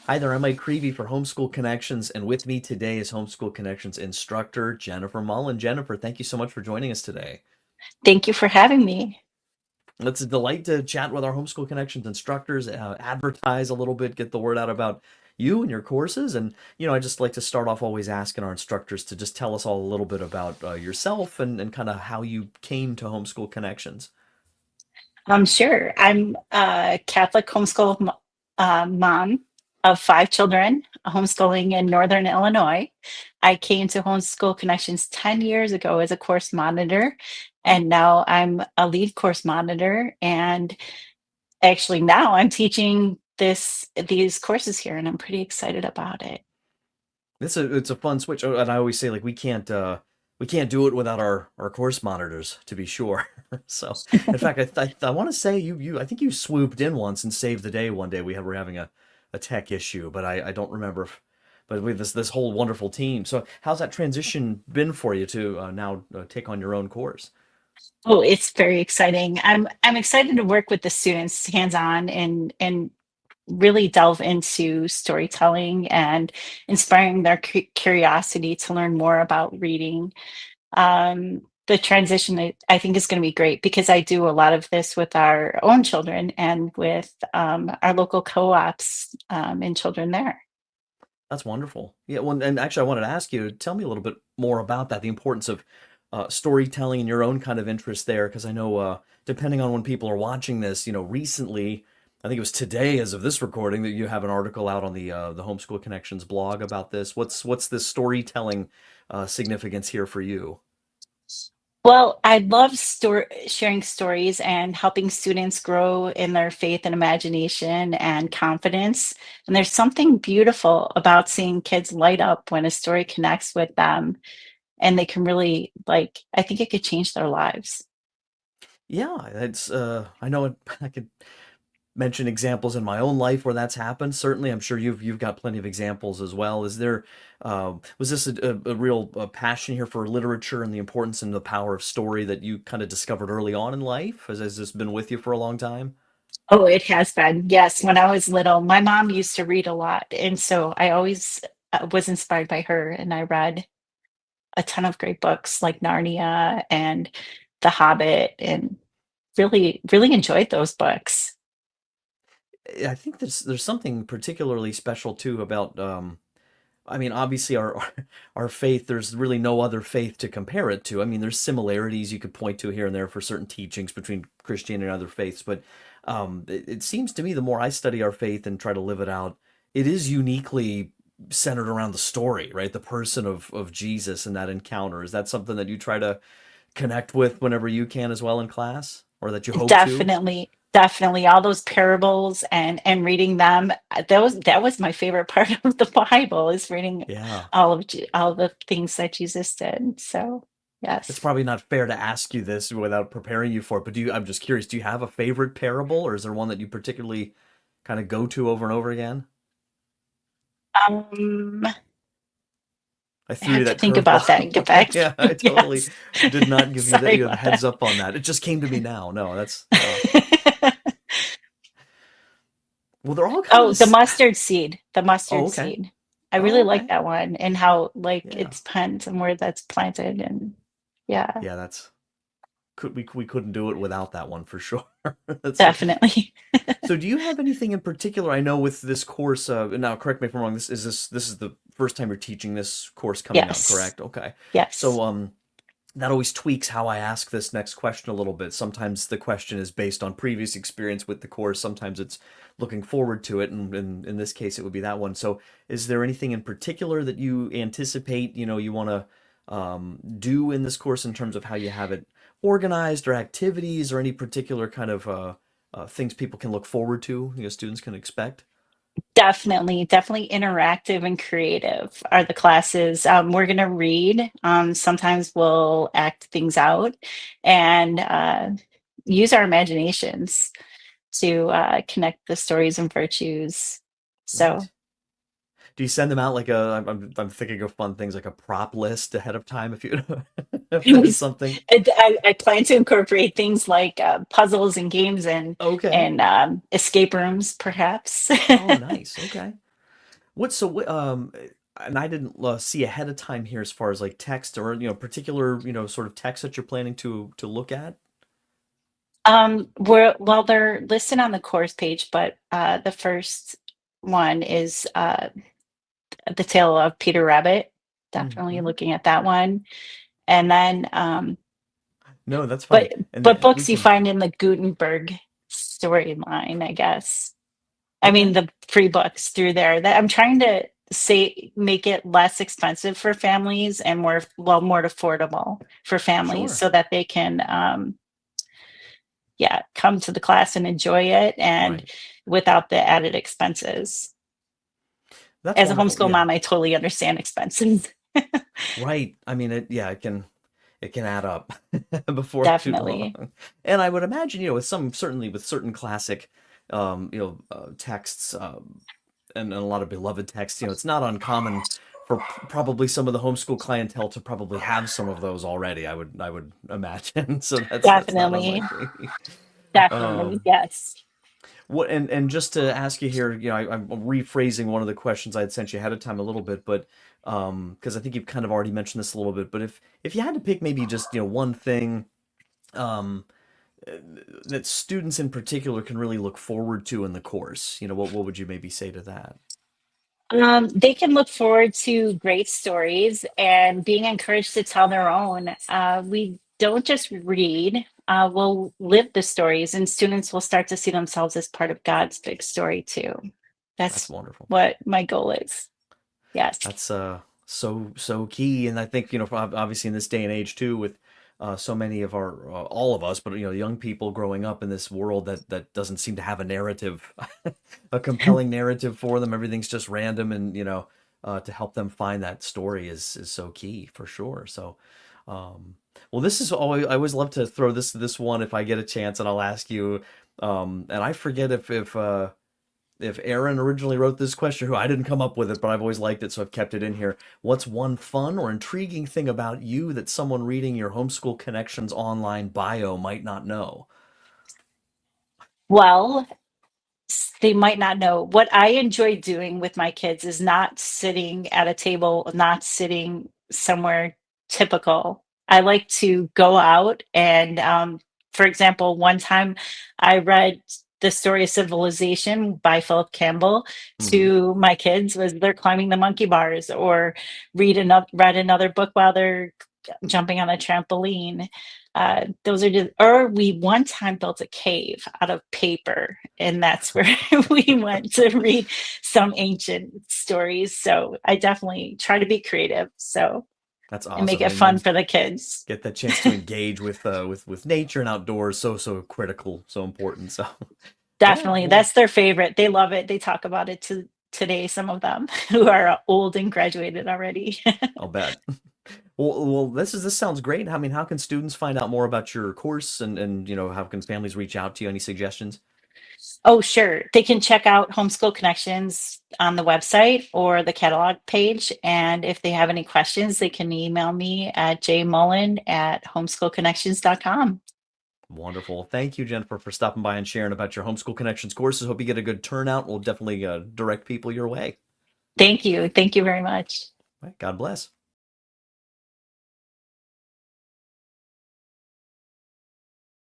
Hi there, I'm Mike Creavey for Homeschool Connections, and with me today is Homeschool Connections instructor Jennifer Mullen. Jennifer, thank you so much for joining us today. Thank you for having me. It's a delight to chat with our Homeschool Connections instructors, advertise a little bit, get the word out about you and your courses. And, I just like to start off always asking our instructors to just tell us all a little bit about yourself and kind of how you came to Homeschool Connections. Sure. I'm a Catholic mom of five children, homeschooling in Northern Illinois. I came to Homeschool Connections 10 years ago as a course monitor, and now I'm a lead course monitor. And actually, now I'm teaching these courses here, and I'm pretty excited about it. It's a fun switch, and I always say like we can't do it without our course monitors to be sure. So, in fact, I want to say you I think you swooped in once and saved the day one day. Were having a tech issue, but I don't remember. But we have this whole wonderful team. So, how's that transition been for you to now take on your own course? Oh, it's very exciting. I'm excited to work with the students hands-on and really delve into storytelling and inspiring their curiosity to learn more about reading. The transition I think is going to be great because I do a lot of this with our own children and with our local co-ops and children there. That's wonderful. Yeah, well, and actually, I wanted to ask you, tell me a little bit more about that, the importance of storytelling and your own kind of interest there, because I know depending on when people are watching this, recently, I think it was today, as of this recording, that you have an article out on the Homeschool Connections blog about this. What's this storytelling significance here for you? Well, I love sharing stories and helping students grow in their faith and imagination and confidence. And there's something beautiful about seeing kids light up when a story connects with them and they can really, like, I think it could change their lives. Yeah, it's I know I could mention examples in my own life where that's happened. Certainly, I'm sure you've got plenty of examples as well. Is there was this a real passion here for literature and the importance and the power of story that you kind of discovered early on in life? Has this been with you for a long time? Oh, it has been. Yes. When I was little, my mom used to read a lot. And so I always was inspired by her. And I read a ton of great books like Narnia and The Hobbit and really, really enjoyed those books. I think there's something particularly special too about I mean, obviously, our faith, there's really no other faith to compare it to. I mean, there's similarities you could point to here and there for certain teachings between Christianity and other faiths, but it seems to me the more I study our faith and try to live it out, it is uniquely centered around the story, right? The person of Jesus and that encounter. Is that something that you try to connect with whenever you can as well in class, or that you hope to? Definitely, definitely all those parables and reading them. That was my favorite part of the Bible is reading Yeah. all the things that Jesus did. So, It's yes. probably not fair to ask you this without preparing you for it, but I'm just curious, do you have a favorite parable or is there one that you particularly kind of go to over and over again? Um, I I threw you have to that think about that and get curveball. back. Yeah, I totally Yes. did not give you that Sorry you a about heads that. up on that. It just came to me now. No, that's well, they're all kind of Oh, the this. mustard seed. The Oh, mustard okay. seed. I Oh, really like okay. that one and how like Yeah. it depends on where that's planted and yeah, Yeah, that's we couldn't do it without that one for sure. That's definitely. So do you have anything in particular? I know with this course, and now correct me if I'm wrong, this is the first time you're teaching this course coming up, Yes. correct? Okay. Yes. So that always tweaks how I ask this next question a little bit. Sometimes the question is based on previous experience with the course. Sometimes it's looking forward to it, and in this case, it would be that one. So, is there anything in particular that you anticipate, you want to do in this course in terms of how you have it organized, or activities, or any particular kind of things people can look forward to, students can expect? Definitely, definitely interactive and creative are the classes. We're going to read. Sometimes we'll act things out and use our imaginations to connect the stories and virtues. So, Right. Do you send them out like I'm thinking of fun things like a prop list ahead of time if you if that is something. I plan to incorporate things like puzzles and games Okay. and escape rooms, perhaps. Oh, nice. Okay. And I didn't see ahead of time here as far as like text or particular sort of text that you're planning to look at. Well, they're listed on the course page, but the first one is The Tale of Peter Rabbit. Definitely Hmm. looking at that one. And then, No, that's fine, but and but we books you can. find in the Gutenberg storyline, I guess. I mean, Okay, the free books through there. That I'm trying to say make it less expensive for families and more affordable for families sure, so that they can yeah, come to the class and enjoy it and right. without the added expenses. That's As a wonderful. homeschool Yeah, mom, I totally understand expenses. right. I mean, it can add up before too Definitely. long. And I would imagine, with certainly with certain classic, texts, and a lot of beloved texts, it's not uncommon for probably some of the homeschool clientele to probably have some of those already. I would imagine. So that's not Definitely. unlikely. Definitely. Um, Yes. what and just to ask you here, I'm rephrasing one of the questions I had sent you ahead of time a little bit, but because I think you've kind of already mentioned this a little bit, but if you had to pick maybe just one thing um, that students in particular can really look forward to in the course, what would you maybe say to that? They can look forward to great stories and being encouraged to tell their own. We don't just read, we'll live the stories, and students will start to see themselves as part of God's big story too. That's That's wonderful. what my goal is. Yes, That's so key, and I think obviously in this day and age too, with so many of our all of us, but young people growing up in this world that doesn't seem to have a narrative, a compelling narrative for them. Everything's just random, and to help them find that story is so key for sure. So, well, this is always I always love to throw this one if I get a chance, and I'll ask you. And I forget if Aaron originally wrote this question, who I didn't come up with it, but I've always liked it, so I've kept it in here. What's one fun or intriguing thing about you that someone reading your Homeschool Connections online bio might not know? well, they might not know what I enjoy doing with my kids is not sitting at a table, not sitting somewhere typical. I like to go out and, for example, one time I read The Story of Civilization by Philip Campbell Hmm. to my kids was they're climbing the monkey bars or read another book while they're jumping on a trampoline. Those are just, or we one time built a cave out of paper, and that's where we went to read some ancient stories. So I definitely try to be creative. So That's and make awesome, it and fun then for the kids. get that chance to engage with nature and outdoors. So critical, so important. So yeah, Definitely. well, That's their favorite. They love it. They talk about it to today, some of them who are old and graduated already. I'll bet. Well, this sounds great. I mean, how can students find out more about your course, and how can families reach out to you? Any suggestions? Oh, sure. They can check out Homeschool Connections on the website or the catalog page. And if they have any questions, they can email me at jmullen@homeschoolconnections.com. Wonderful. Thank you, Jennifer, for stopping by and sharing about your Homeschool Connections courses. Hope you get a good turnout. We'll definitely direct people your way. Thank you. Thank you very much. All right, God bless.